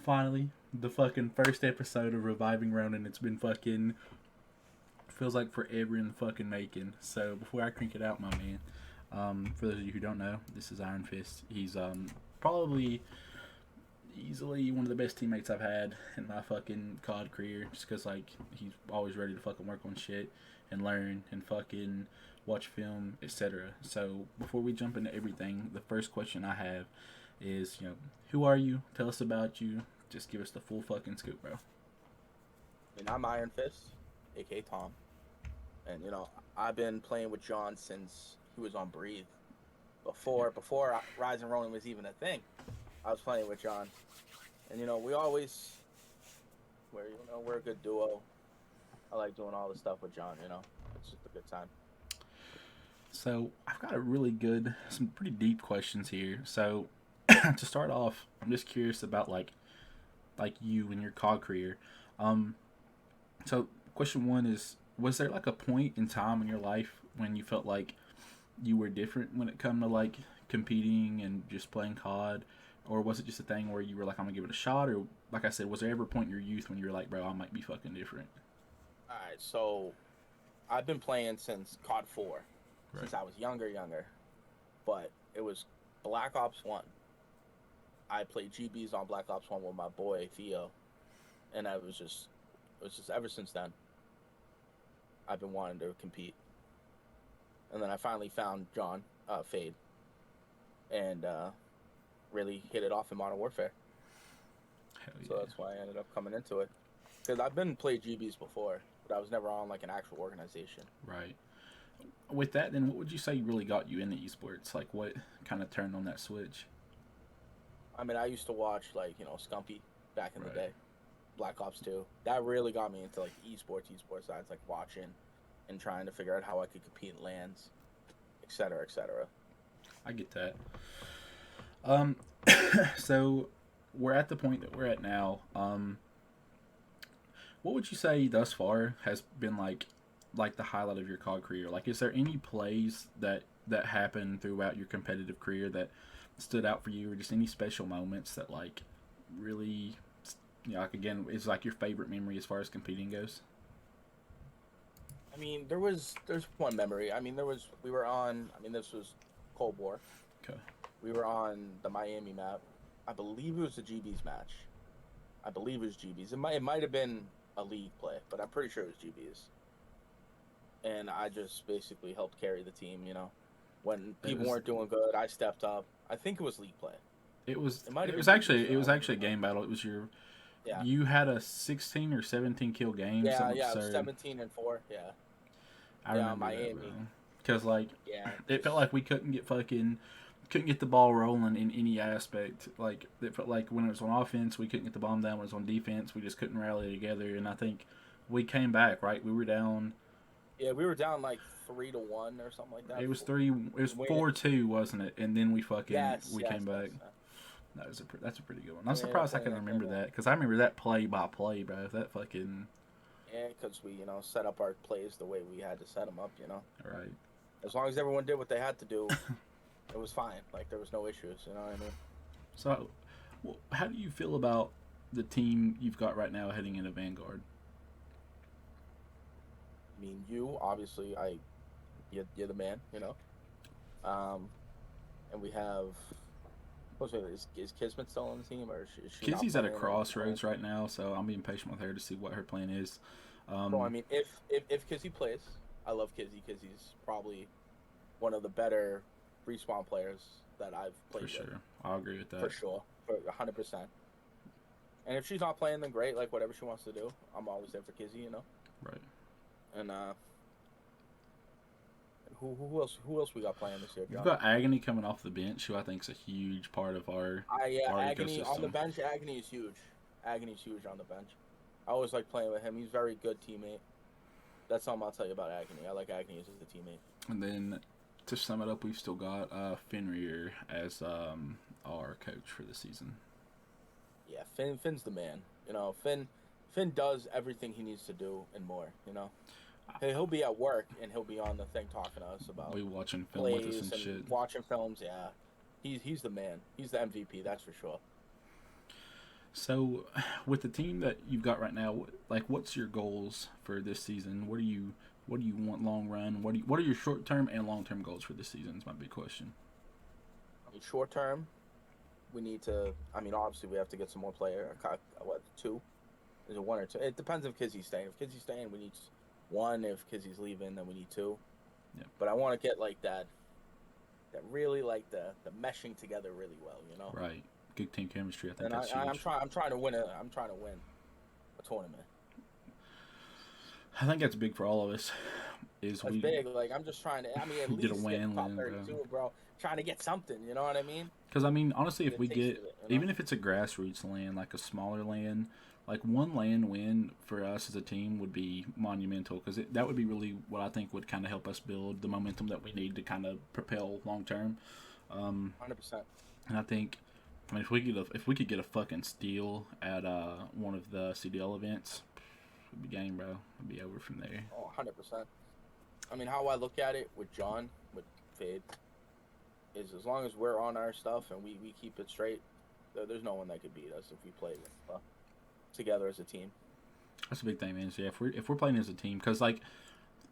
Finally, the fucking first episode of Reviving Ronin. It's been fucking feels like forever in the fucking making. So before I crank it out, my man, for those of you who don't know, this is IronFist. He's probably easily one of the best teammates I've had in my fucking COD career. Just because like he's always ready to fucking work on shit and learn and fucking watch film, etc. So before we jump into everything, the first question I have is, who are you? Tell us about you. Just give us the full fucking scoop, bro. And I'm Iron Fist, aka Tom. And I've been playing with John since he was on Breathe. Before Rise and Ronin was even a thing, I was playing with John. And we always we're a good duo. I like doing all the stuff with John, It's just a good time. So I've got some pretty deep questions here. So to start off, I'm just curious about like you and your COD career. Um, so question one is: was there like a point in time in your life when you felt like you were different when it come to like competing and just playing COD, or was it just a thing where you were like, I'm gonna give it a shot, or like I said, was there ever a point in your youth when you were like, bro, I might be fucking different? All right, so I've been playing since COD 4, Right. since I was younger, but it was Black Ops 1. I played GBs on Black Ops 1 with my boy Theo, and it was just ever since then I've been wanting to compete. And then I finally found John Fade and really hit it off in Modern Warfare. Hell yeah. So that's why I ended up coming into it. Because I've been played GBs before, but I was never on like an actual organization. Right. With that, then, what would you say really got you into esports? Like, what kind of turned on that switch? I mean, I used to watch like Scumpy back in the Right. day, Black Ops 2. That really got me into like esports sides, like watching and trying to figure out how I could compete in lands, etc., etc. I get that. Um, so we're at the point that we're at now. What would you say thus far has been like the highlight of your COD career? Like, is there any plays that happened throughout your competitive career that stood out for you, or just any special moments that like really, like again, is like your favorite memory as far as competing goes? I mean, there's one memory. I mean, we were on. I mean, this was Cold War. Okay. We were on the Miami map. I believe it was a GB's match. I believe it was GB's. It might have been a league play, but I'm pretty sure it was GB's. And I just basically helped carry the team. When It people was weren't doing good, I stepped up. I think it was league play. it was It might have it been was GB's actually it though. was actually a game battle. It was Yeah, you had a 16 or 17 kill game, yeah, something yeah. It was absurd. 17-4. Yeah, I yeah. remember that, bro. Miami. Because like Yeah, it felt like we couldn't get the ball rolling in any aspect. Like it felt like when it was on offense, we couldn't get the bomb down. When it was on defense, we just couldn't rally together. And I think we came back. Right, we were down. yeah. We were down like 3-1 or something like that. It was three. It was Win. 4-2, wasn't it? And then Yes, we yes, came yes. back. That's a pretty good one. I'm And we ended up surprised I can winning that game. remember Yeah. that because I remember that play by play, bro. That fucking Yeah, because we, set up our plays the way we had to set them up. right. As long as everyone did what they had to do, it was fine. Like, there was no issues, you know what I mean? So, how do you feel about the team you've got right now heading into Vanguard? I mean, obviously, you're the man. Um, and we have, is Kismet still on the team, or is she not Kizzy's at a playing? crossroads right now, so I'm being patient with her to see what her plan is. Well, I Um, mean, if Kizzy plays, I love Kizzy. Kizzy's probably one of the better respawn players that I've played for with. sure, I'll agree with For that. sure, for 100%. And if she's not playing, then great. Like whatever she wants to do, I'm always there for Kizzy. Right. And who else we got playing this year, We've John? got Agony coming off the bench, who I think is a huge part of Yeah, our Agony on the ecosystem. bench. Agony is huge. Agony's huge on the bench. I always like playing with him. He's a very good teammate. That's all I'll tell you about Agony. I like Agony as a teammate. And then to sum it up, we've still got Fenrir as our coach for the season. Yeah, Finn's the man. Finn does everything he needs to do and more. He'll be at work and he'll be on the thing talking to us about We watching film with us plays and and shit. watching films. Yeah, he's the man. He's the MVP. That's for sure. So, with the team that you've got right now, like, what's your goals for this season? What do you want long run? What are your short term and long term goals for this season? Is my big question. I mean, short term, we need to. I mean, obviously, we have to get some more player. What, two? Is it one or two? It depends if Kizzy's staying. If Kizzy's staying, we need one. If Kizzy's leaving, then we need two. Yeah. But I want to get like that really like the meshing together really well, you know. Right. Good team chemistry. I think And that's I'm huge. trying. I'm trying to win a. I'm trying to win a tournament. I think that's big for all of us. Is That's we big. Like I'm just trying to. I mean, at get a least get win, top win, bro. 32, bro. Trying to get something. You know what I mean? Because I mean, honestly, if Get we a taste get of it. You know? even if it's a grassroots land, like a smaller land, like one land win for us as a team would be monumental. Because that would be really what I think would kind of help us build the momentum that we need to kind of propel long term. 100%. And I think, I mean, if we could get a fucking steal at one of the CDL events, it'd be game, bro. It'd be over from there. Oh, 100%. I mean, how I look at it with John, with Fade, is as long as we're on our stuff and we keep it straight, there's no one that could beat us if we play together as a team. That's a big thing, man. So yeah, if we're playing as a team, because like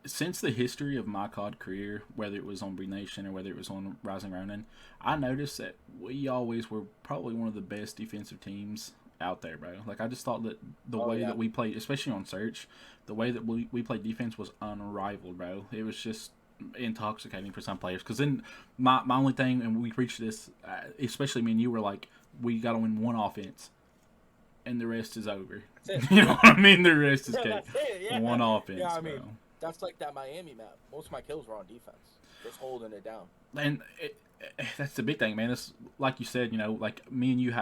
since the history of my COD career, whether it was on Breed Nation or whether it was on Rising Ronin, I noticed that we always were probably one of the best defensive teams out there, bro. Like I just thought that the way that we played, especially on Search, the way that we played defense was unrivaled, bro. It was just intoxicating for some players. Because then my only thing, and we preached this, especially me and you, were like, we got to win one offense, and the rest is over. You know what I mean? The rest is That's it, yeah. one offense, yeah, I mean, bro. That's like that Miami map. Most of my kills were on defense, just holding it down. And that's the big thing, man. It's like you said, you know, like me and you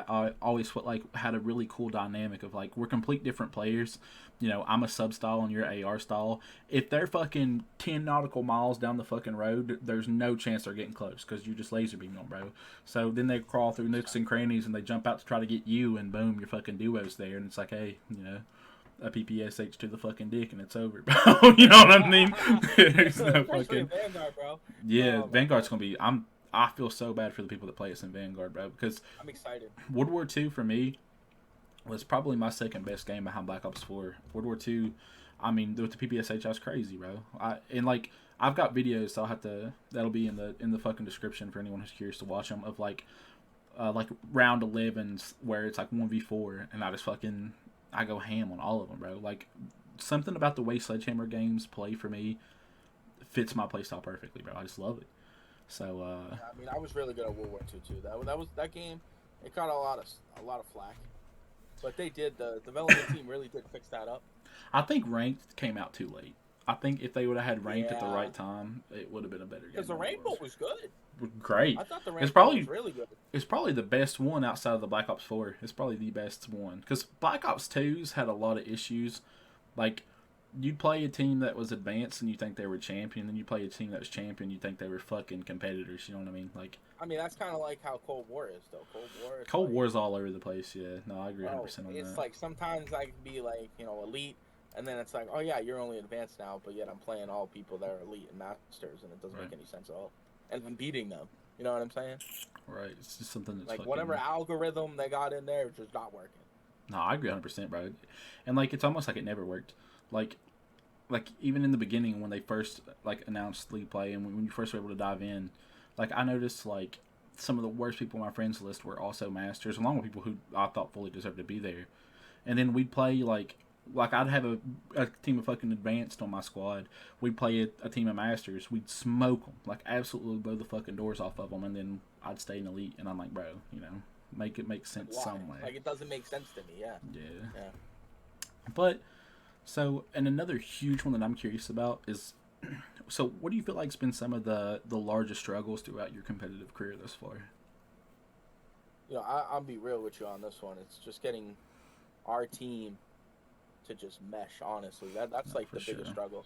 always felt like had a really cool dynamic of like we're complete different players. You know, I'm a sub style and you're AR style. If they're fucking 10 nautical miles down the fucking road, there's no chance they're getting close because you just laser beam them, bro. So then they crawl through nooks and crannies and they jump out to try to get you, and boom, your fucking duo's there, and it's like, hey, you know, a PPSH to the fucking dick and it's over, bro. You know what I mean? There's no fucking Vanguard, bro. yeah. Vanguard's gonna be. I feel so bad for the people that play us in Vanguard, bro, because I'm excited. World War II for me was probably my second best game behind Black Ops 4. World War II, I mean, with the PPSH, I was crazy, bro. I've got videos, so that'll be in the fucking description for anyone who's curious to watch them, of like round 11s where it's like 1v4, and I go ham on all of them, bro. Like something about the way Sledgehammer games play for me fits my playstyle perfectly, bro. I just love it. So I mean, I was really good at World War II too. That game. It got a lot of flack, but the development team really did fix that up. I think ranked came out too late. I think if they would have had ranked at the right time, it would have been a better game. Because the rainbow was good. Great. I thought the rainbow was really good. It's probably the best one outside of the Black Ops 4. It's probably the best one because Black Ops 2's had a lot of issues. Like you'd play a team that was advanced and you think they were champion, and you play a team that was champion, you think they were fucking competitors. You know what I mean? Like, I mean, that's kind of like how Cold War is, though. Cold War's all over the place. Yeah, no, I agree 100% on that. It's like sometimes I can be like, you know, elite, and then it's like, oh yeah, you're only advanced now, but yet I'm playing all people that are elite and masters, and it doesn't make any sense at all. And I'm beating them. You know what I'm saying? Right. It's just something that's like whatever algorithm they got in there is just not working. No, I agree 100%, bro. And like it's almost like it never worked. Like even in the beginning when they first like announced League Play and when you first were able to dive in, like I noticed like some of the worst people on my friends list were also masters, along with people who I thought fully deserved to be there. And then we'd play like I'd have a team of fucking advanced on my squad. We'd play a team of masters. We'd smoke them, like absolutely blow the fucking doors off of them, and then I'd stay in elite. And I'm like, bro, you know, make it make sense somewhere. Like it doesn't make sense to me. Yeah. Yeah. But so, and another huge one that I'm curious about is, so what do you feel like's been some of the largest struggles throughout your competitive career thus far? You know, I'll be real with you on this one. It's just getting our team to just mesh. Honestly, that's like the biggest struggle.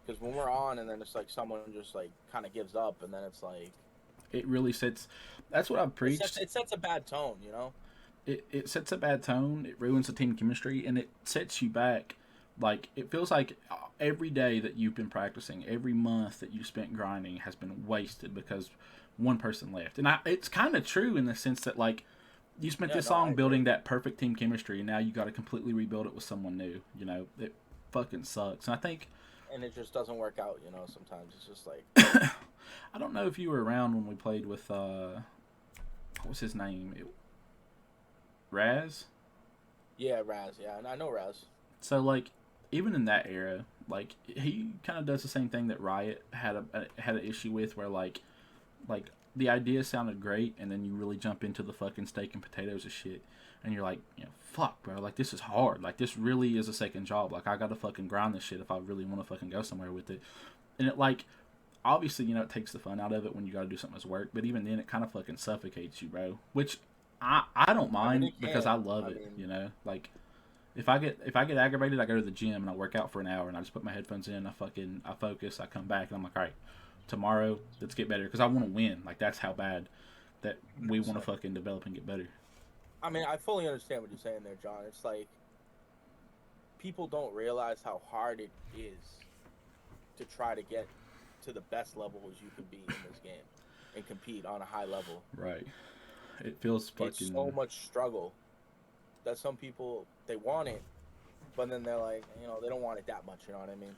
Because when we're on, and then it's like someone just like kind of gives up, and then it's like it really sets. That's what I've preached. It sets a bad tone, you know. It sets a bad tone. It ruins the team chemistry, and it sets you back. Like it feels like every day that you've been practicing, every month that you spent grinding has been wasted because one person left. And it's kind of true in the sense that like you spent Yeah, this no, I long agree. building that perfect team chemistry, and now you got to completely rebuild it with someone new. You know, it fucking sucks. And I think And it just doesn't work out. Sometimes it's just like, I don't know if you were around when we played with what was his name? Raz. yeah, Raz. Yeah, and I know Raz. So like even in that era, like he kind of does the same thing that Riot had an issue with, where like the idea sounded great, and then you really jump into the fucking steak and potatoes of shit, and you're like, fuck, bro, like this is hard. Like this really is a second job. Like I gotta fucking grind this shit if I really want to fucking go somewhere with it. And it like obviously it takes the fun out of it when you gotta do something as work, but even then it kind of fucking suffocates you, bro. Which I don't I mean, mind it because can. I love I it. mean, Like if I get aggravated, I go to the gym and I work out for an hour and I just put my headphones in. I focus. I come back and I'm like, all right, tomorrow let's get better because I want to win. Like that's how bad that we want to 100%. fucking develop and get better. I mean, I fully understand what you're saying there, John. It's like people don't realize how hard it is to try to get to the best levels you can be in this game and compete on a high level. Right. It feels It's so fucking much struggle that some people they want it, but then they're like, they don't want it that much. You know what I mean?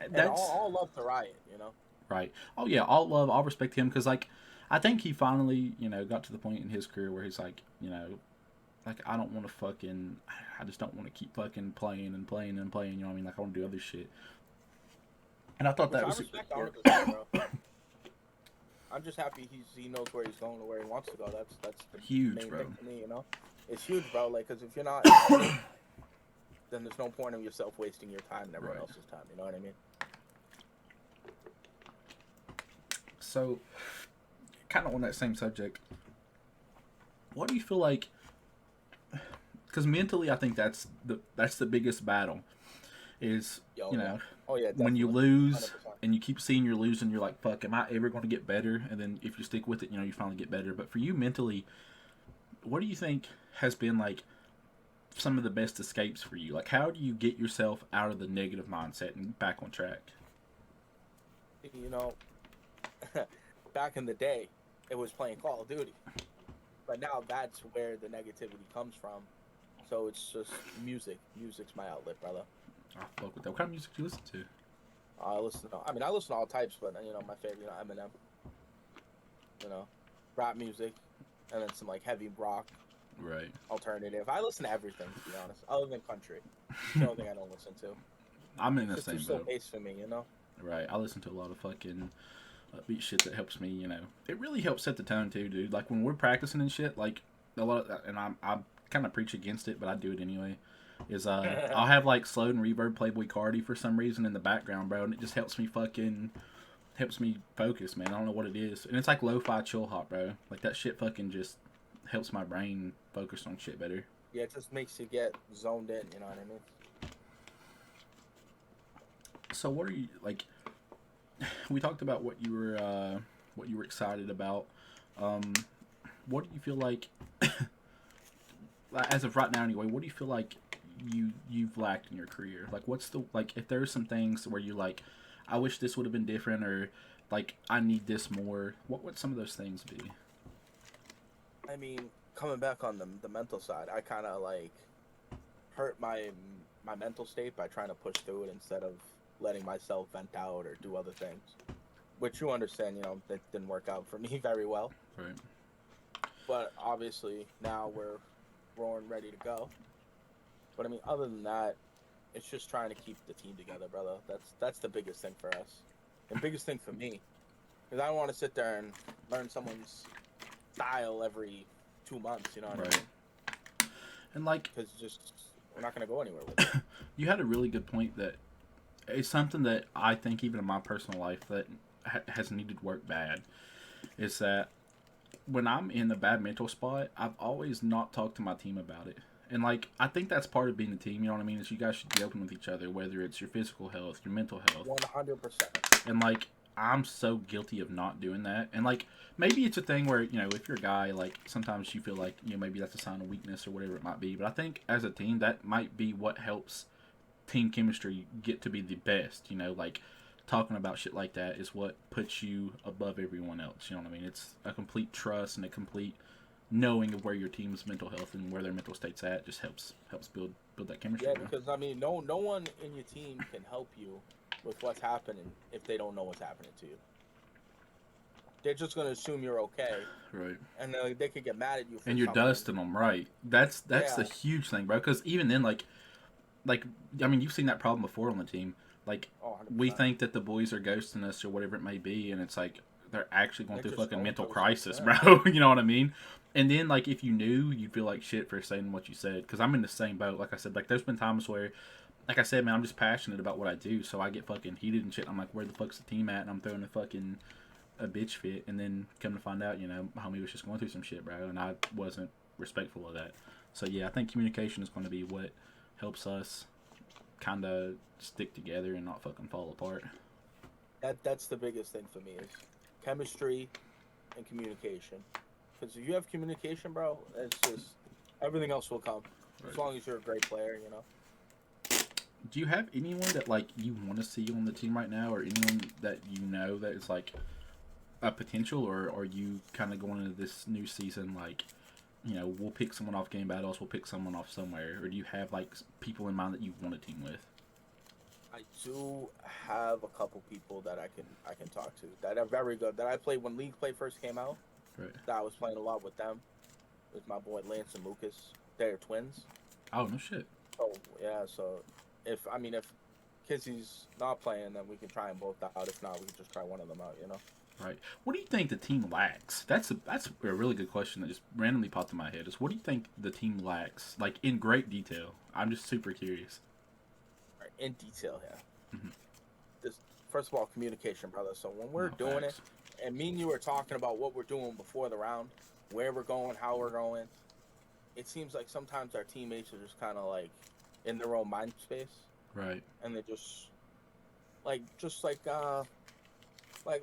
And that's all love to Riot. right. Oh yeah, all love, all respect him because like I think he finally got to the point in his career where he's like like I don't want to fucking I just don't want to keep fucking playing and playing and playing. You know what I mean? Like I want to do other shit. And I thought Which that I was respect 100%, bro. I'm just happy he knows where he's going and where he wants to go. That's the huge, main bro. thing for me. It's huge, bro. Like, because if you're not in it, then there's no point of yourself wasting your time and everyone Right. else's time. You know what I mean? So, kind of on that same subject, what do you feel like? Because mentally, I think that's the biggest battle. Is Yo, yeah. Oh yeah, when you definitely, lose 100%. and you keep seeing you're losing, you're like, fuck, am I ever going to get better? And then if you stick with it, you finally get better. But for you mentally, what do you think has been like some of the best escapes for you? Like, how do you get yourself out of the negative mindset and back on track? You know, back in the day, it was playing Call of Duty, but now that's where the negativity comes from. So it's just music. Music's my outlet, brother. I fuck with that. What kind of music do you listen to? I listen to all types, but my favorite, Eminem, you know, rap music, and then some like heavy rock, Right. alternative. I listen to everything, to be honest, other than country. It's the only thing I don't listen to. I'm in It's the just too same slow boat. paced for me. Right. I listen to a lot of fucking upbeat shit that helps me. It really helps set the tone too, dude. Like when we're practicing and shit, like a lot of, and I kind of preach against it, but I do it anyway. Is I'll have like slowed and reverb Playboy Cardi for some reason in the background, bro, and it just helps me focus, man. I don't know what it is, and it's like lo-fi chill hop, bro. Like that shit fucking just helps my brain focus on shit better. Yeah, it just makes you get zoned in. You know what I mean? So what are you like? We talked about what you were excited about. Um, what do you feel like as of right now anyway? What do you feel like you've lacked in your career? Like what's the like if there's some things where you like I wish this would have been different or like I need this more. What would some of those things be? I mean, coming back on the mental side, I kind of like hurt my mental state by trying to push through it instead of letting myself vent out or do other things. Which you understand, that didn't work out for me very well. Right. But obviously now we're roaring ready to go. But I mean, other than that, it's just trying to keep the team together, brother. That's the biggest thing for us, and biggest thing for me, because I don't want to sit there and learn someone's style every 2 months. You know what I Right. mean? And like Because just we're not gonna go anywhere with it. you had a really good point that it's something that I think even in my personal life that has needed work bad is that when I'm in a bad mental spot, I've always not talked to my team about it. And like I think that's part of being a team, you know what I mean? Is you guys should be open with each other, whether it's your physical health, your mental health. 100%. And like I'm so guilty of not doing that. And like maybe it's a thing where, if you're a guy, like sometimes you feel like, maybe that's a sign of weakness or whatever it might be. But I think as a team that might be what helps team chemistry get to be the best, like talking about shit like that is what puts you above everyone else. You know what I mean? It's a complete trust and a complete knowing of where your team's mental health and where their mental state's at just helps build that chemistry. Yeah, Bro. because I mean, no one in your team can help you with what's happening if they don't know what's happening to you. They're just gonna assume you're okay, Right. and they could get mad at you for And you're something. dusting them, right? That's the Yeah, huge thing, bro. Because even then, like I mean, you've seen that problem before on the team. Like oh, we 100%. think that the boys are ghosting us or whatever it may be, and it's like they're actually going They're through just fucking going mental through something. crisis, Yeah. bro. You know what I mean? And then like if you knew, you'd feel like shit for saying what you said. Because I'm in the same boat. Like I said, like there's been times where, like I said, man, I'm just passionate about what I do, so I get fucking heated and shit. I'm like, where the fuck's the team at? And I'm throwing a bitch fit, and then come to find out, homie was just going through some shit, bro, and I wasn't respectful of that. So yeah, I think communication is going to be what helps us kind of stick together and not fucking fall apart. That's the biggest thing for me is chemistry and communication. Because if you have communication, bro, it's just everything else will come Right. as long as you're a great player. Do you have anyone that like you want to see on the team right now, or anyone that you know that is like a potential, or are you kind of going into this new season like, we'll pick someone off game battles, we'll pick someone off somewhere, or do you have like people in mind that you want to team with? I do have a couple people that I can talk to that are very good. That I played when League Play first came out. Right. That I was playing a lot with them. With my boy Lance and Lucas. They're twins. Oh no shit. Oh yeah. So if Kizzy's not playing, then we can try them both out. If not, we can just try one of them out. Right. What do you think the team lacks? That's a really good question that just randomly popped in my head. Is what do you think the team lacks? Like in great detail. I'm just super curious. Right, in detail here. Mhm. This first of all, communication, brother. So when we're No, doing it, facts. and me and you were talking about what we're doing before the round, where we're going, how we're going, it seems like sometimes our teammates are just kind of like in their own mind space, Right. and they like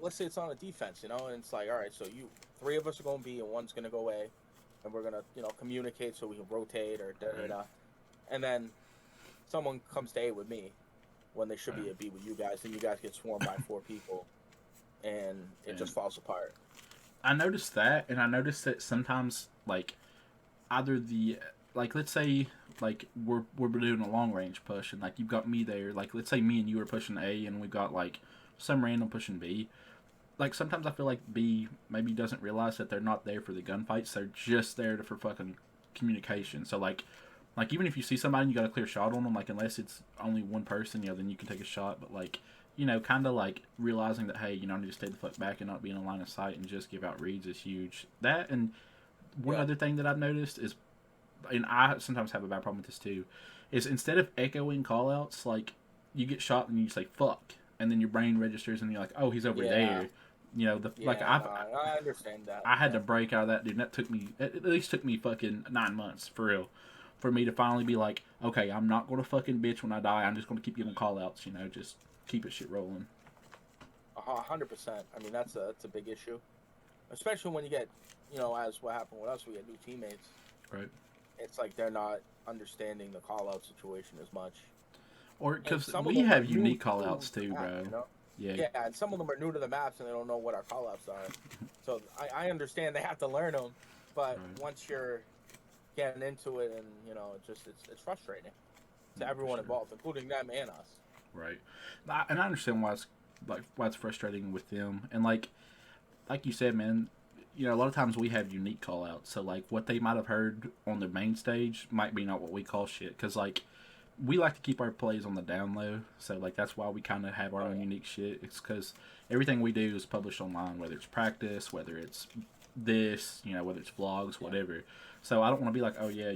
let's say it's on a defense, and it's like, all right, so you three of us are going to be and one's going to go A, and we're going to communicate so we can rotate or da da Right. da, and then someone comes to A with me when they should Right. be at B with you guys, and you guys get swarmed by four people, and it And just falls apart. I noticed that, and I noticed that sometimes like either the like let's say like we're doing a long range push and like you've got me there, like let's say me and you are pushing A and we've got like some random pushing B. Like sometimes I feel like B maybe doesn't realize that they're not there for the gunfights, they're just there for fucking communication. So like even if you see somebody and you got a clear shot on them, like unless it's only one person, then you can take a shot, but like kind of like realizing that, hey, I need to stay the fuck back and not be in a line of sight and just give out reads is huge. That, and one Yeah, other thing that I've noticed is, and I sometimes have a bad problem with this too, is instead of echoing callouts, like you get shot and you say fuck, and then your brain registers and you're like, oh, he's over yeah, there. Like yeah. No, I understand that. I had Yeah. to break out of that, dude. And that took me, at least took me fucking 9 months for real, for me to finally be like, okay, I'm not gonna fucking bitch when I die. I'm just gonna keep giving callouts. Just keep it shit rolling. 100%. I mean, that's a big issue, especially when you get, as what happened with us, we get new teammates. Right. It's like they're not understanding the call out situation as much, Or and because some of we them are have new unique to callouts the too, map. bro. Yeah. Yeah, and some of them are new to the maps and they don't know what our call outs are. So I understand they have to learn them, but Right. once you're getting into it, and it's frustrating No, to for everyone sure. involved, including them and us. Right. And I understand why it's frustrating with them. And like you said, man, a lot of times we have unique call outs. So like what they might have heard on the main stage might be not what we call shit. Because like we like to keep our plays on the down low. So like that's why we kind of have our Oh own yeah, unique shit. It's because everything we do is published online, whether it's practice, whether it's this, whether it's vlogs, yeah. whatever. So I don't want to be like, oh yeah,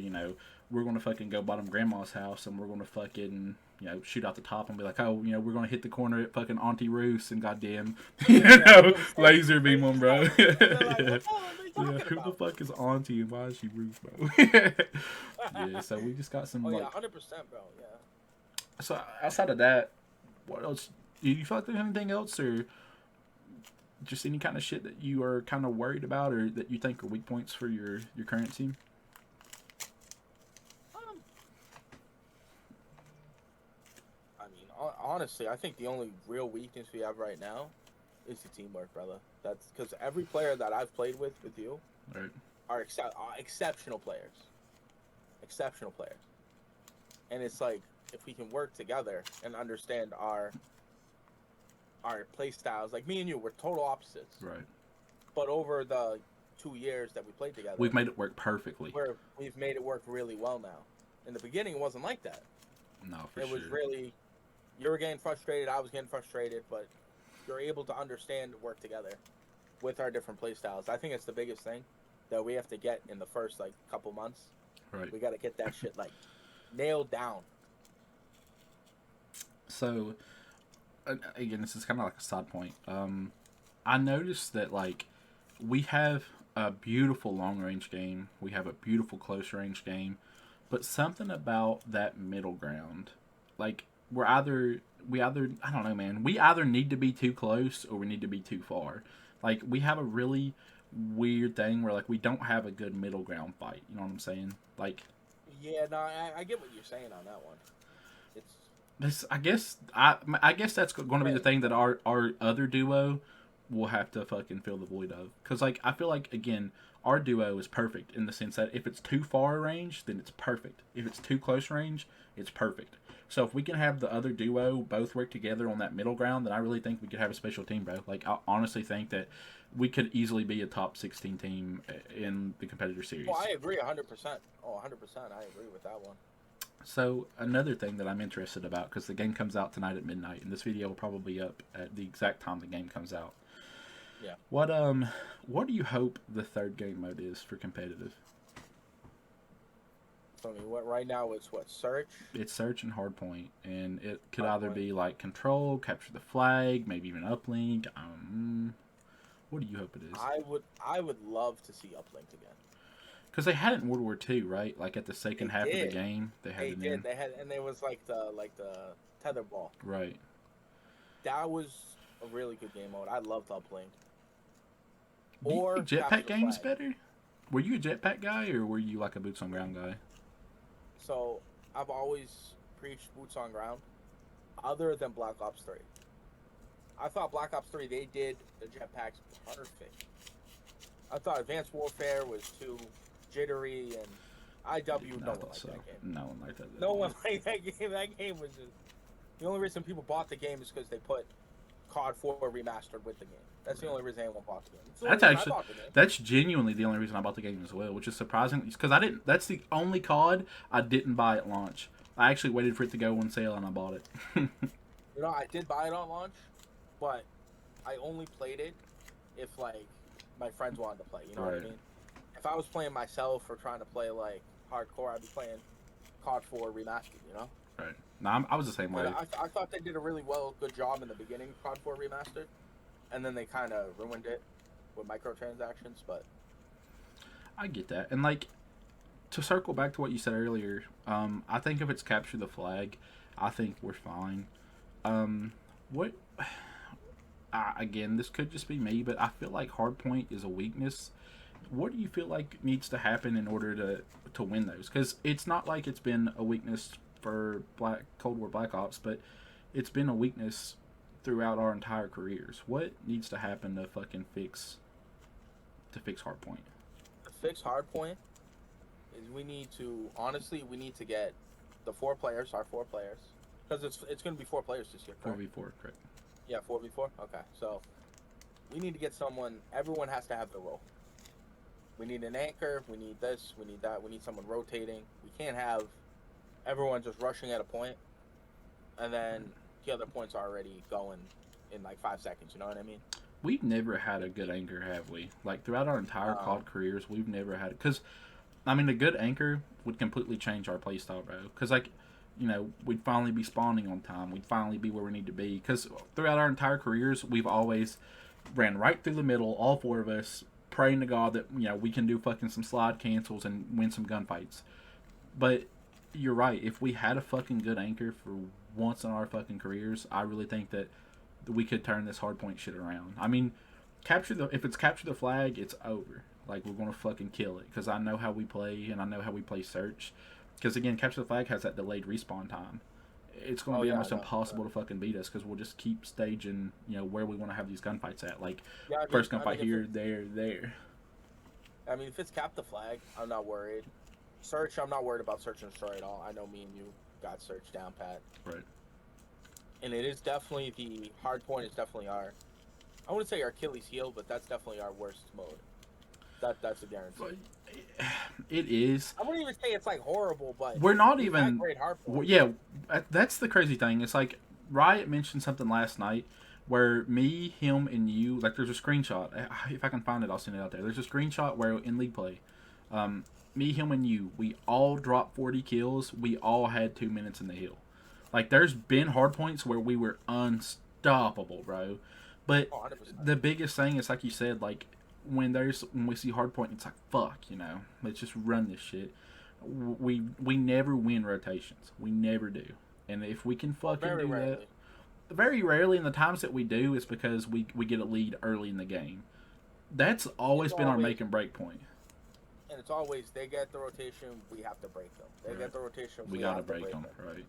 we're gonna fucking go bottom grandma's house and we're gonna fucking shoot out the top and be like, oh, we're gonna hit the corner at fucking Auntie Roos and goddamn, Yeah, we're gonna say laser some beam crazy them, bro. stuff, and they're like, Yeah. "What the hell are they Yeah, talking who the about?" fuck is Auntie and why is she Roos, bro? Yeah, so we just got some Oh yeah, like. 100%, bro. Yeah. So outside of that, what else? Do you feel like there's anything else, or just any kind of shit that you are kind of worried about, or that you think are weak points for your current team? Um, I mean, honestly, I think the only real weakness we have right now is the teamwork, brother. That's because every player that I've played with you Right. are exceptional players, exceptional players, and it's like if we can work together and understand our play styles, like me and you, we're total opposites. Right. But over the 2 years that we played together, We've made it work perfectly. We've made it work really well now. In the beginning, it wasn't like that. No, for It sure. was really, you were getting frustrated, I was getting frustrated, but you're able to understand and work together with our different play styles. I think it's the biggest thing that we have to get in the first like couple months. Right. We got to get that shit like nailed down. So, again, this is kind of like a side point. I noticed that like we have a beautiful long range game, we have a beautiful close range game, but something about that middle ground, like we either I don't know, man. We either need to be too close or we need to be too far. Like we have a really weird thing where like we don't have a good middle ground fight. You know what I'm saying? Like, yeah, no, I get what you're saying on that one. It's this, I guess that's going to be the thing that our other duo will have to fucking fill the void of. Because like I feel like again our duo is perfect in the sense that if it's too far range, then it's perfect. If it's too close range, it's perfect. So if we can have the other duo both work together on that middle ground, then I really think we could have a special team, bro. Like I honestly think that we could easily be a top 16 team in the competitor series. Oh, I agree 100%. Oh, 100%. I agree with that one. So another thing that I'm interested about, because the game comes out tonight at midnight, and this video will probably be up at the exact time the game comes out. Yeah. What do you hope the third game mode is for competitive? So I mean, what right now it's what, search? It's search and hardpoint, and it could either be like control, capture the flag, maybe even uplink. What do you hope it is? I would love to see uplink again. Because they had it in World War II, right? Like at the second half of the game, they had it in. They had, and there was like the tether ball. Right. That was a really good game mode. I loved uplink. Or jetpack games better? Were you a jetpack guy or were you like a boots on ground guy? So I've always preached boots on ground, other than Black Ops 3. I thought Black Ops 3 they did the jetpacks perfect. I thought Advanced Warfare was too jittery, and IW no one liked that game. No one liked that. No one liked that game. That game was just the only reason people bought the game is because they put COD 4 remastered with the game. That's the only reason anyone bought the game. That's genuinely the only reason I bought the game as well, which is surprising because I didn't. That's the only COD I didn't buy at launch. I actually waited for it to go on sale and I bought it. You know, I did buy it on launch, but I only played it if like my friends wanted to play. You know what I mean? If I was playing myself or trying to play like hardcore, I'd be playing COD 4 remastered. You know? Right. No, I was the same way. I thought they did a really good job in the beginning, COD 4 remastered, and then they kind of ruined it with microtransactions. But I get that, and like to circle back to what you said earlier, I think if it's capture the flag, I think we're fine. Again, this could just be me, but I feel like hardpoint is a weakness. What do you feel like needs to happen in order to win those? Because it's not like it's been a weakness for Cold War Black Ops, but it's been a weakness throughout our entire careers. What needs to happen to fucking fix hardpoint? To fix hardpoint is we need to get the our 4 players, because it's going to be 4 players this year. 4v4, correct? Yeah, 4v4. Okay, so we need to get someone. Everyone has to have their role. We need an anchor. We need this. We need that. We need someone rotating. We can't have everyone just rushing at a point, and then the other point's already going in like 5 seconds. You know what I mean? We've never had a good anchor, have we? Like throughout our entire COD careers, we've never had it. Because, I mean, a good anchor would completely change our playstyle, bro. Because like, you know, we'd finally be spawning on time. We'd finally be where we need to be. Because throughout our entire careers, we've always ran right through the middle, all 4 of us, praying to God that, you know, we can do fucking some slide cancels and win some gunfights. But you're right. If we had a fucking good anchor for once in our fucking careers, I really think that we could turn this hardpoint shit around. I mean, if it's capture the flag, it's over. Like, we're gonna fucking kill it. Because I know how we play, and I know how we play search. Because, again, capture the flag has that delayed respawn time. It's going to be almost impossible to fucking beat us because we'll just keep staging, you know, where we want to have these gunfights at. Like, first gunfight here, there. I mean, if it's cap the flag, I'm not worried. Search, I'm not worried about search and destroy at all. I know me and you got search down pat. Right. And it is definitely the hard point is definitely our, I wouldn't say our Achilles heel, but that's definitely our worst mode. That's a guarantee. It is. I wouldn't even say it's like horrible, but We're not we've had even. great hard points. Yeah, that's the crazy thing. It's like Riot mentioned something last night where me, him, and you. Like, there's a screenshot. If I can find it, I'll send it out there. There's a screenshot where in league play, me, him, and you, we all dropped 40 kills. We all had 2 minutes in the hill. Like, there's been hard points where we were unstoppable, bro. But 100%. the biggest thing is, like you said, like when we see hard point, it's like fuck, let's just run this shit. We never win rotations. We never do. And if we can fucking Very do rarely. that, very rarely, and the times that we do is because we get a lead early in the game. That's always been our make and break point. And it's always they get the rotation, we have to break them. They get the rotation, We gotta break them, right?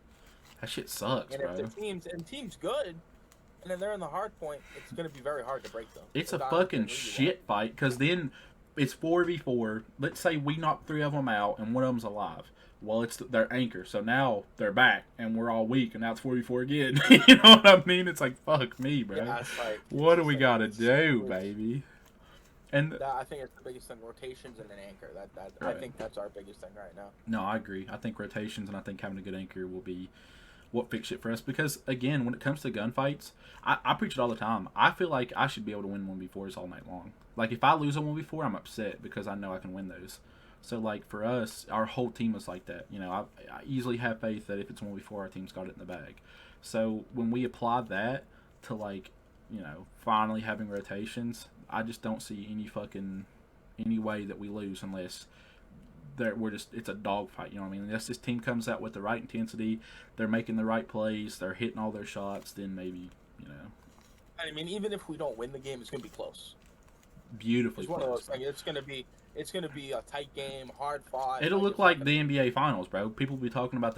That shit sucks, and bro. if the team's good, and then they're in the hard point, it's gonna be very hard to break them. It's a fucking shit fight, because then it's 4v4. Let's say we knock 3 of them out and one of them's alive. Well, it's their anchor, so now they're back and we're all weak, and now it's 4v4 again. You know what I mean? It's like, fuck me, bro. Yeah, it's like, what do we gotta do, baby? And I think it's the biggest thing: rotations and an anchor. Right. I think that's our biggest thing right now. No, I agree. I think rotations and I think having a good anchor will be what fix it for us. Because again, when it comes to gunfights, I preach it all the time. I feel like I should be able to win 1v4s all night long. Like if I lose a 1v4, I'm upset because I know I can win those. So like for us, our whole team is like that. I easily have faith that if it's 1v4, our team's got it in the bag. So when we apply that to like, finally having rotations, I just don't see any way that we lose unless it's a dogfight. You know what I mean? Unless this team comes out with the right intensity, they're making the right plays, they're hitting all their shots, then maybe. I mean, even if we don't win the game, it's gonna be close. Beautifully It's one close. of those things. It's gonna be a tight game, hard fought. It'll look like the NBA Finals, bro. People will be talking about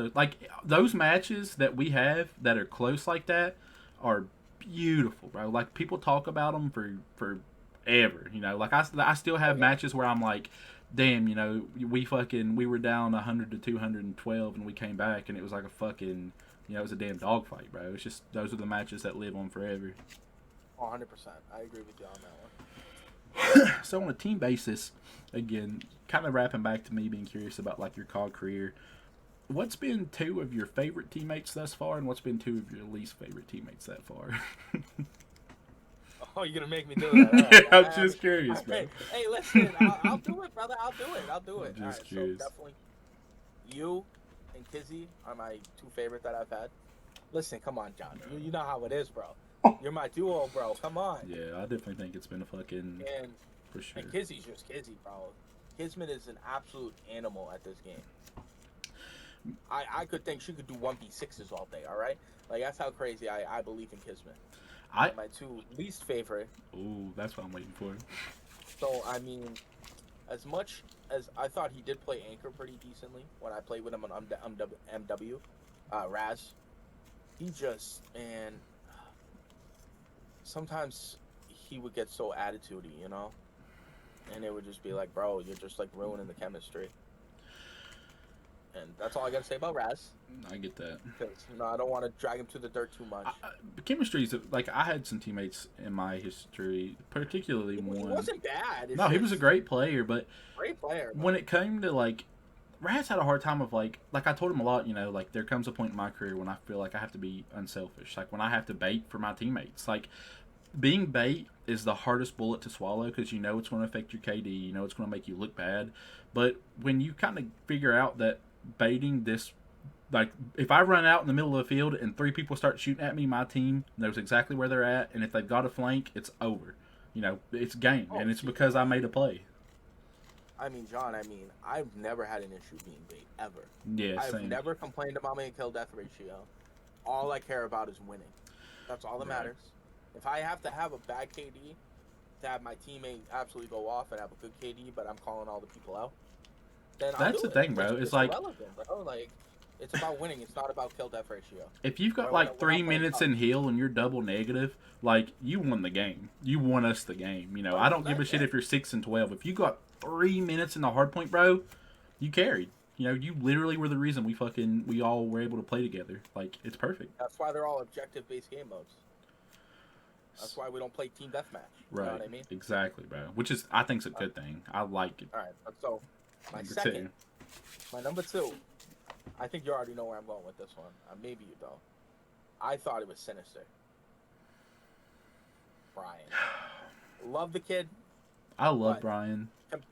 those matches that we have that are close like that are beautiful, bro. Like people talk about them for ever. Like I still have matches where I'm like, damn, we were down 100 to 212 and we came back and it was like a fucking, it was a damn dogfight, bro. It's just those are the matches that live on forever. 100%. I agree with you on that one. So on a team basis, again, kind of wrapping back to me being curious about like your COD career, what's been 2 of your favorite teammates thus far, and what's been 2 of your least favorite teammates that far? Oh, you're gonna make me do that? Yeah, I'm just curious, man. Hey, listen, I'll do it, brother. I'll do it. I'm just curious. So definitely, you and Kizzy are my 2 favorite that I've had. Listen, come on, John. You know how it is, bro. You're my duo, bro. Come on. Yeah, I definitely think it's been a fucking for sure. And Kizzy's just Kizzy, bro. Kismet is an absolute animal at this game. I could think she could do 1v6s all day, all right? Like, that's how crazy I believe in Kismet. My 2 least favorite. Ooh, that's what I'm waiting for. So, I mean, as much as I thought he did play anchor pretty decently when I played with him on MW, Raz, he just, man, sometimes he would get so attitudey, And it would just be like, bro, you're just, like, ruining the chemistry. And that's all I got to say about Raz. I get that. Because, I don't want to drag him to the dirt too much. Chemistry's, like, I had some teammates in my history, particularly one. He wasn't bad. He was a great player, but... Great player. When it came to, like... Raz had a hard time of, like I told him a lot, like, there comes a point in my career when I feel like I have to be unselfish. Like, when I have to bait for my teammates. Like, being bait is the hardest bullet to swallow because it's going to affect your KD. It's going to make you look bad. But when you kind of figure out that baiting this, like, if I run out in the middle of the field and 3 people start shooting at me, my team knows exactly where they're at, and if they've got a flank, it's over. It's game, and it's because I made a play. I mean, John, I've never had an issue being bait, ever. Yeah, I've same. never complained about my kill-death ratio. All I care about is winning. That's all that matters. If I have to have a bad KD to have my teammate absolutely go off and have a good KD, but I'm calling all the people out, then that's the thing, bro. It's like irrelevant, bro. Like, it's about winning. It's not about kill-death ratio. If you've got like 3 minutes in heal and you're double negative, like, you won the game. You won us the game. I don't give a shit if you're 6 and 12. If you got 3 minutes in the hard point, bro, you carried. You know, you literally were the reason we all were able to play together. Like, it's perfect. That's why they're all objective-based game modes. That's why we don't play team deathmatch. You Right. know what I mean? Exactly, bro. Which is, I think, is a good thing. I like it. All right. So Number my number two. I think you already know where I'm going with this one. Maybe you don't. I thought it was Sinister. Brian. Love the kid. I love Brian.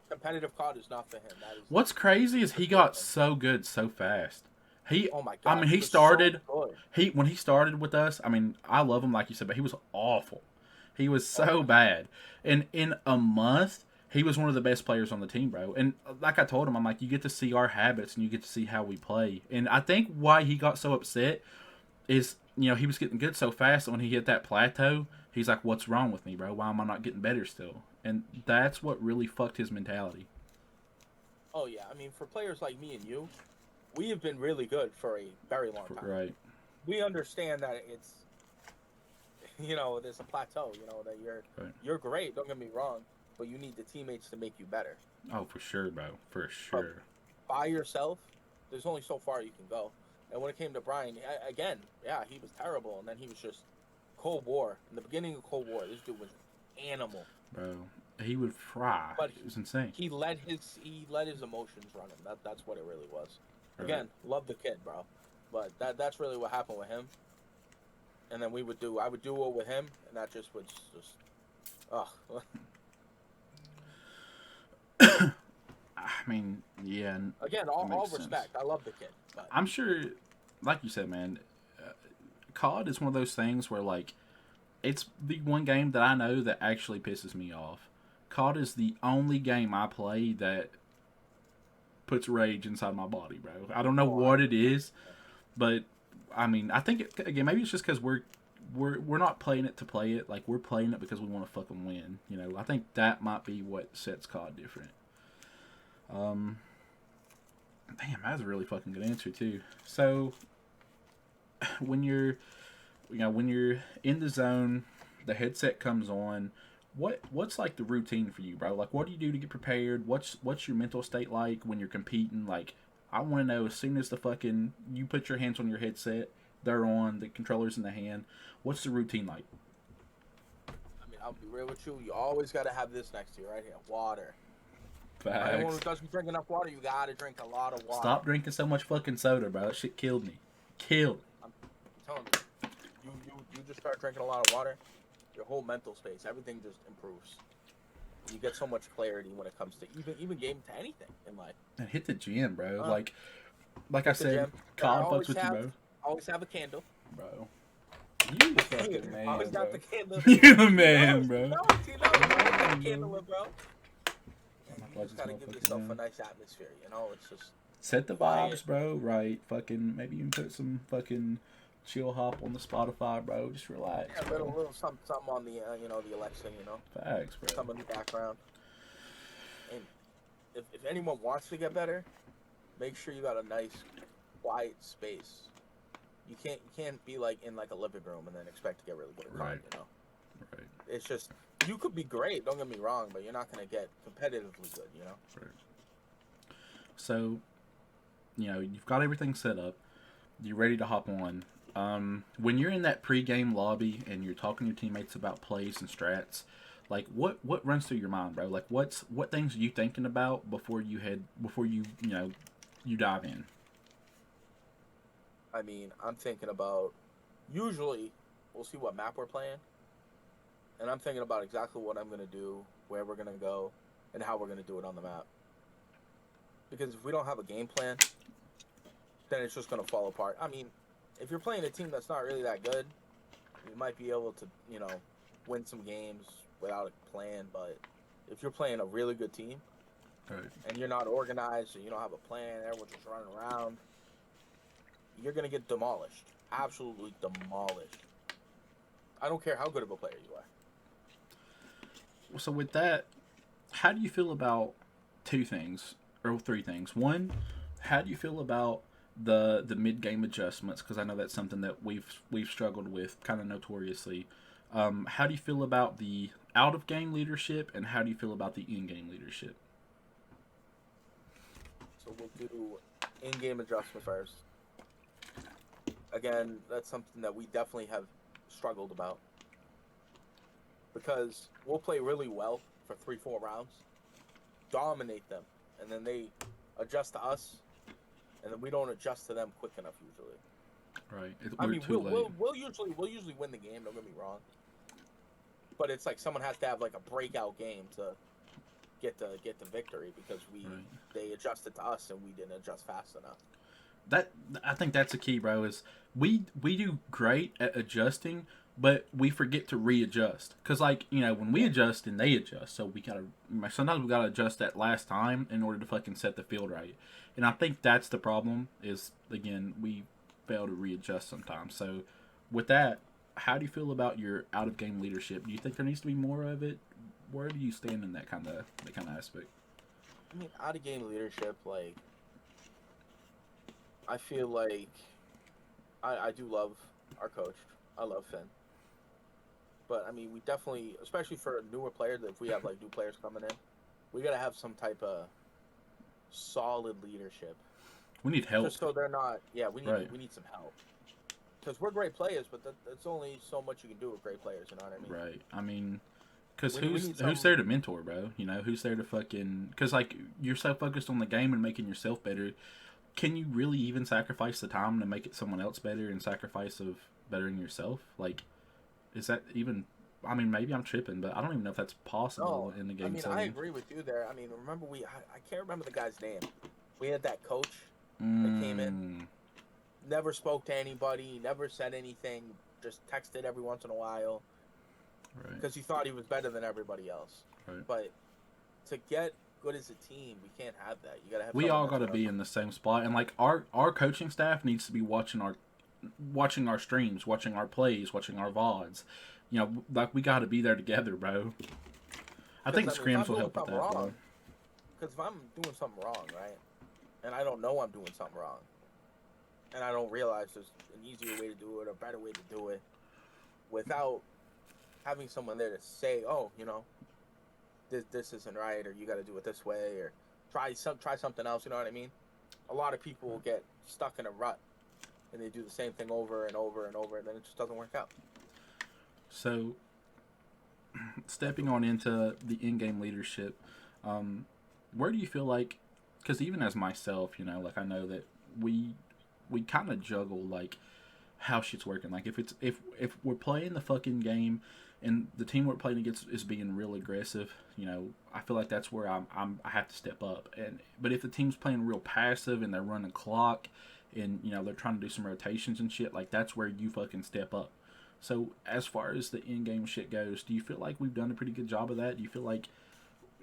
Competitive COD is not for him. That is What's crazy is he got so good so fast. Oh my god! I mean, he was started. So good. When he started with us. I mean, I love him like you said, but he was awful. He was so bad. And in a month, he was one of the best players on the team, bro. And like I told him, I'm like, you get to see our habits and you get to see how we play. And I think why he got so upset is, you know, he was getting good so fast. And when he hit that plateau, he's like, "What's wrong with me, bro? Why am I not getting better still?" And that's what really fucked his mentality. Oh yeah, I mean, for players like me and you, we have been really good for a very long time. Right. We understand that it's, you know, there's a plateau. You know that you're great. Don't get me wrong, but you need the teammates to make you better. Oh, for sure, bro. For sure. But by yourself, there's only so far you can go. And when it came to Brian, again, yeah, he was terrible, and then he was just Cold War. In the beginning of Cold War, this dude was an animal. Bro, he would fry. But it was insane. He let his emotions run him. That's what it really was. Right. Again, love the kid, bro. But that's really what happened with him. And then I would duo with him, and that just was just, I mean, yeah. Again, all respect. I love the kid. But I'm sure, like you said, man, COD is one of those things where, like, it's the one game that I know that actually pisses me off. COD is the only game I play that puts rage inside my body, bro. I don't know what it is, but I mean, I think again maybe it's just because we're not playing it to play it. Like, we're playing it because we want to fucking win. You know, I think that might be what sets COD different. Damn, that's a really fucking good answer too. So, when you're in the zone, the headset comes on. What's like the routine for you, bro? Like, what do you do to get prepared? What's your mental state like when you're competing? Like, I want to know as soon as you put your hands on your headset, they're on, the controller's in the hand. What's the routine like? I mean, I'll be real with you. You always got to have this next to you right here, water. Facts. Anyone who doesn't drink enough water, you got to drink a lot of water. Stop drinking so much fucking soda, bro. That shit killed me. I'm telling you, you just start drinking a lot of water, your whole mental space, everything just improves. You get so much clarity when it comes to even game to anything in life. And hit the gym, bro. Like I said, COD fucks with you, bro. Always have a candle, bro. You fucking man, always bro. got the candle. You a man, bro. You know, got the candle, bro. You just gotta give yourself a nice atmosphere, you know. It's just set the vibes, bro. Right, fucking. Maybe you can put some fucking chill hop on the Spotify, bro. Just relax. Yeah, a little something on the the Alexa, you know. Facts, bro. Some in the background. And if anyone wants to get better, make sure you got a nice, quiet space. You can't be like in like a living room and then expect to get really good at COD, you know. Right. It's just, you could be great. Don't get me wrong, but you're not gonna get competitively good, you know. Right. So, you've got everything set up. You're ready to hop on. When you're in that pre-game lobby and you're talking to your teammates about plays and strats, like what runs through your mind, bro? Like what things are you thinking about before you dive in? I mean, I'm thinking about, usually we'll see what map we're playing, and I'm thinking about exactly what I'm gonna do, where we're gonna go, and how we're gonna do it on the map. Because if we don't have a game plan, then it's just gonna fall apart. I mean, if you're playing a team that's not really that good, you might be able to, win some games without a plan. But if you're playing a really good team, right, and you're not organized, and you don't have a plan, everyone's just running around, you're going to get demolished. Absolutely demolished. I don't care how good of a player you are. So with that, how do you feel about three things? One, how do you feel about the mid-game adjustments? Because I know that's something that we've struggled with kind of notoriously. How do you feel about the out-of-game leadership, and how do you feel about the in-game leadership? So we'll do in-game adjustment first. Again, that's something that we definitely have struggled about because we'll play really well for 3-4 rounds, dominate them, and then they adjust to us, and then we don't adjust to them quick enough usually. Right. I mean, we'll usually win the game. Don't get me wrong, but it's like someone has to have like a breakout game to get the victory because they adjusted to us and we didn't adjust fast enough. I think that's the key, bro. Is we do great at adjusting, but we forget to readjust. Cause like when we adjust and they adjust, so sometimes we gotta adjust that last time in order to fucking set the field right. And I think that's the problem. Is again we fail to readjust sometimes. So with that, how do you feel about your out of game leadership? Do you think there needs to be more of it? Where do you stand in that kind of aspect? I mean, out of game leadership, like I feel like I do love our coach. I love Finn. But I mean, we definitely, especially for newer players, if we have like new players coming in, we gotta have some type of solid leadership. We need help. Just so they're not. Yeah, we need some help. Because we're great players, but that's only so much you can do with great players. You know what I mean? Right. I mean, because who's there to mentor, bro? Who's there to fucking? Because like you're so focused on the game and making yourself better. Can you really even sacrifice the time to make it someone else better and sacrifice of bettering yourself? Like, is that even? I mean, maybe I'm tripping, but I don't even know if that's possible in the game. I mean, setting. I agree with you there. I mean, remember I can't remember the guy's name. We had that coach that came in, never spoke to anybody, never said anything, just texted every once in a while, because he thought he was better than everybody else. Right. But to get good as a team, we can't have that. You gotta have. We all gotta be in the same spot, and like our coaching staff needs to be watching our streams, watching our plays, watching our VODs. Like we gotta be there together, bro. I think scrims will help with that, bro. Because if I'm doing something wrong, right, and I don't know I'm doing something wrong, and I don't realize there's an easier way to do it or a better way to do it, without having someone there to say, oh, this isn't right, or you got to do it this way, or try something else. You know what I mean? A lot of people will get stuck in a rut, and they do the same thing over and over and over, and then it just doesn't work out. So, stepping on into the in-game leadership, where do you feel like? Because even as myself, like I know that we kind of juggle like how shit's working. Like if we're playing the fucking game and the team we're playing against is being real aggressive, I feel like that's where I have to step up. But if the team's playing real passive and they're running clock and they're trying to do some rotations and shit, like that's where you fucking step up. So as far as the in-game shit goes, do you feel like we've done a pretty good job of that? Do you feel like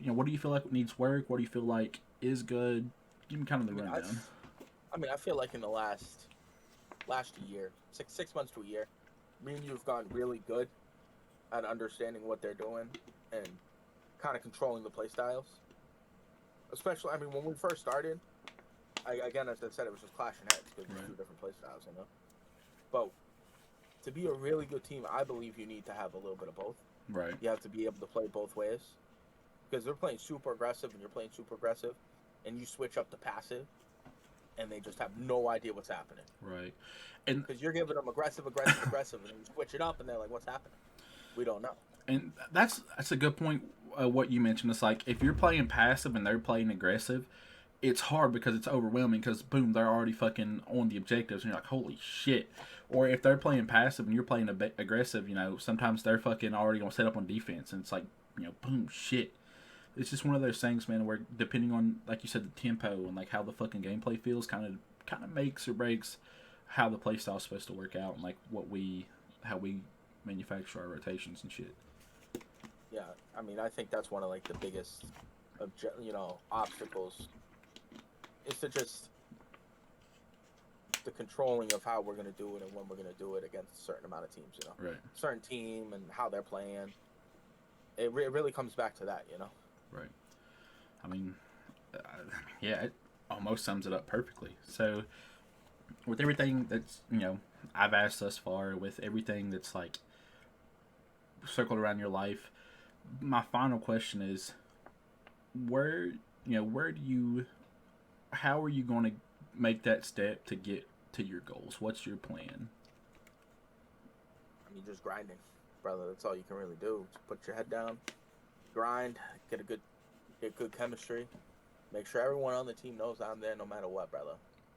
what do you feel like needs work? What do you feel like is good? Give me kind of the rundown. I feel like in the last year, 6 months to a year, me and you have gotten really good at understanding what they're doing and kind of controlling the play styles. Especially, when we first started, again, as I said, it was just clashing heads because there's two different play styles, But to be a really good team, I believe you need to have a little bit of both. Right. You have to be able to play both ways. Because they're playing super aggressive and you're playing super aggressive, and you switch up to passive, and they just have no idea what's happening. Right. And because you're giving them aggressive, and then you switch it up, and they're like, "What's happening?" We don't know. And that's a good point. What you mentioned, it's like if you're playing passive and they're playing aggressive, it's hard because it's overwhelming. Because boom, they're already fucking on the objectives, and you're like, "Holy shit!" Or if they're playing passive and you're playing aggressive, sometimes they're fucking already gonna set up on defense, and it's like, boom, shit. It's just one of those things, man, where depending on, like you said, the tempo and like how the fucking gameplay feels, kind of makes or breaks how the play style is supposed to work out and like how we manufacture our rotations and shit. Yeah, I think that's one of like the biggest, obstacles. Is to just the controlling of how we're gonna do it and when we're gonna do it against a certain amount of teams. Right. Certain team and how they're playing. It really comes back to that, Right. Yeah, it almost sums it up perfectly. So, with everything that's, I've asked thus far, with everything that's, like, circled around your life, my final question is, where do you how are you going to make that step to get to your goals? What's your plan? I mean, just grinding, brother. That's all you can really do. Just put your head down, grind, get good chemistry. Make sure everyone on the team knows I'm there no matter what, brother.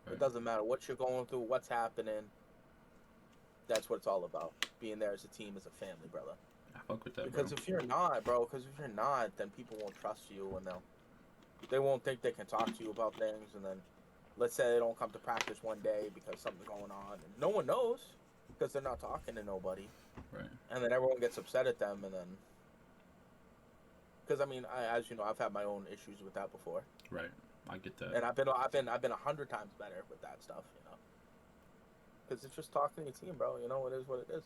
Right. It doesn't matter what you're going through, what's happening. That's what it's all about. Being there as a team, as a family, brother. I fuck with that, Because bro. if you're not, bro, then people won't trust you, and they won't think they can talk to you about things. And then, let's say they don't come to practice one day because something's going on, and no one knows because they're not talking to nobody. Right. And then everyone gets upset at them, and then, because I mean, as you know, I've had my own issues with that before. Right. I get that. And I've been 100 times better with that stuff, you know. Because it's just talking to your team, bro. You know, it is what it is.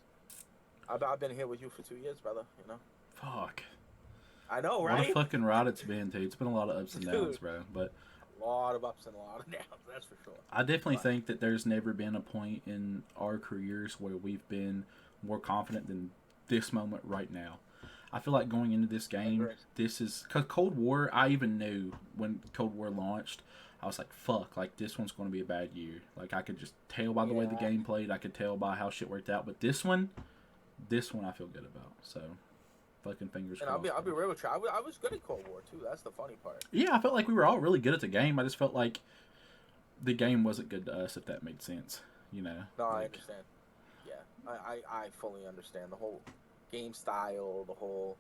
I've been here with you for 2 years, brother. You know. Fuck. I know, What right? a fucking ride it's been, dude. It's been a lot of ups and downs, Dude. bro. But A lot of ups and a lot of downs. That's for sure. I definitely But think that there's never been a point in our careers where we've been more confident than this moment right now. I feel like going into this I game, agree. this is because Cold War. I even knew when Cold War launched, I was like, "Fuck!" Like this one's going to be a bad year. Like I could just tell by the way the Yeah. game played. I could tell by how shit worked out. But this one, I feel good about. So, fucking fingers And crossed. I'll be bro. real with you. I was good at Cold War too. That's the funny part. Yeah, I felt like we were all really good at the game. I just felt like the game wasn't good to us, if that made sense. You know, No, I like understand. Yeah, I fully understand the whole game style, the whole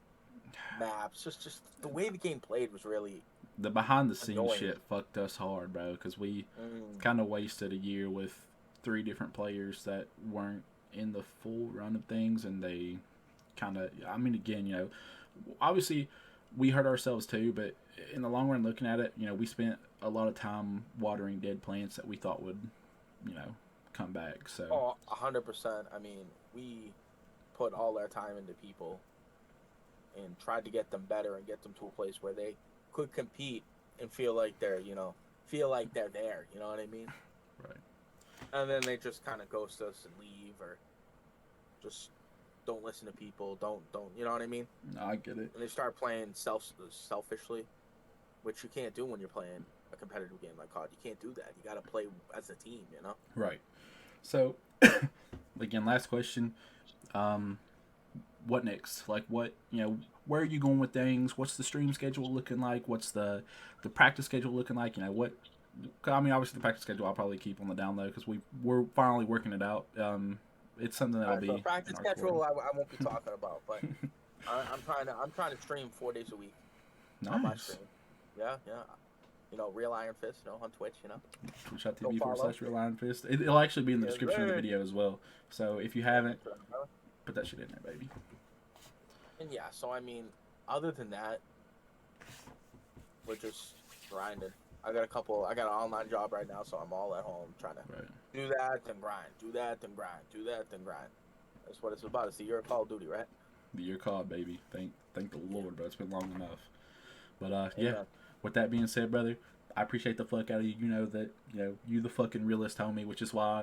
maps, just the way the game played was really the behind the scenes annoying. shit fucked us hard, bro. Because we Mm, kind of wasted a year with 3 different players that weren't in the full run of things, and they kind of. I mean, again, obviously we hurt ourselves too, but in the long run, looking at it, we spent a lot of time watering dead plants that we thought would, you know, come back. So oh, 100%. I mean, we put all our time into people and tried to get them better and get them to a place where they could compete and feel like they're there. You know what I mean? right, And then they just kind of ghost us and leave, or just don't listen to people. Don't. You know what I mean? no, I get it. And they start playing selfishly, which you can't do when you're playing a competitive game like COD. You can't do that. You got to play as a team. You know? Right. So again, last question. Um, what next? Like, where are you going with things? What's the stream schedule looking like? What's the practice schedule looking like? What? I mean, obviously the practice schedule I'll probably keep on the down low because we're finally working it out. It's something All that'll right. be So in practice our schedule, core. I won't be talking about, but I'm trying to stream 4 days a week on my Nice. stream. Yeah, yeah. You know, Real Iron Fist, on Twitch. Go Twitch.tv follow. / Real Iron Fist. It'll actually be in the Yes, description of the sir. video as well. So if you Yeah, haven't, for that, brother. put that shit in there, baby. And yeah, so I mean, other than that, we're just grinding. I got an online job right now, so I'm all at home trying to Right. do that, then grind, do that, then grind, do that, then grind. That's what it's about. It's the year of Call of Duty, right? The year called, baby. Thank the Lord, bro. It's been long enough. But yeah. Amen. With that being said, brother, I appreciate the fuck out of you. You know that you the fucking realest homie, which is why